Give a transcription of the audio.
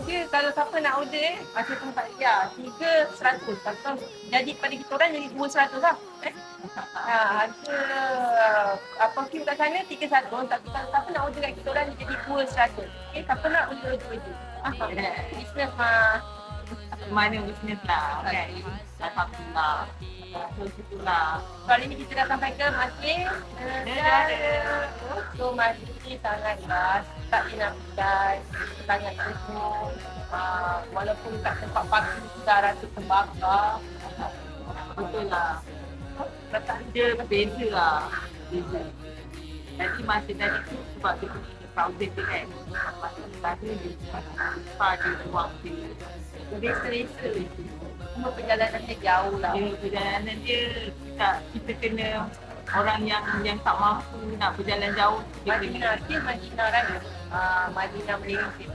Harga kalau siapa nak order macam tempat dia 300. Kalau jadi pada kita orang jadi 200 lah. Harga queue kat sana 300, tapi kalau siapa nak order kat kita orang dia jadi 200. Okey, siapa nak order je. Business Mana bisnes lah kan. Alhamdulillah. Alhamdulillah. Kali ni kita dah sampai ke Masjid Negara. So masjid sangatlah tak dinamakan, sangat sejuk. Walaupun kat tempat parking sudah rasa terbakar. Betul lah. Dia beza lah. Beza. Jadi masa tadi tu sebab dia punya crowded dia kan. Masa tadi dia lupa dia ruang dia. Resa-resa. Cuma perjalanan dia jauh lah. Dia perjalanan dia kita kena orang yang tak mampu nak berjalan jauh. Madinah Raya. Madinah Malaysia.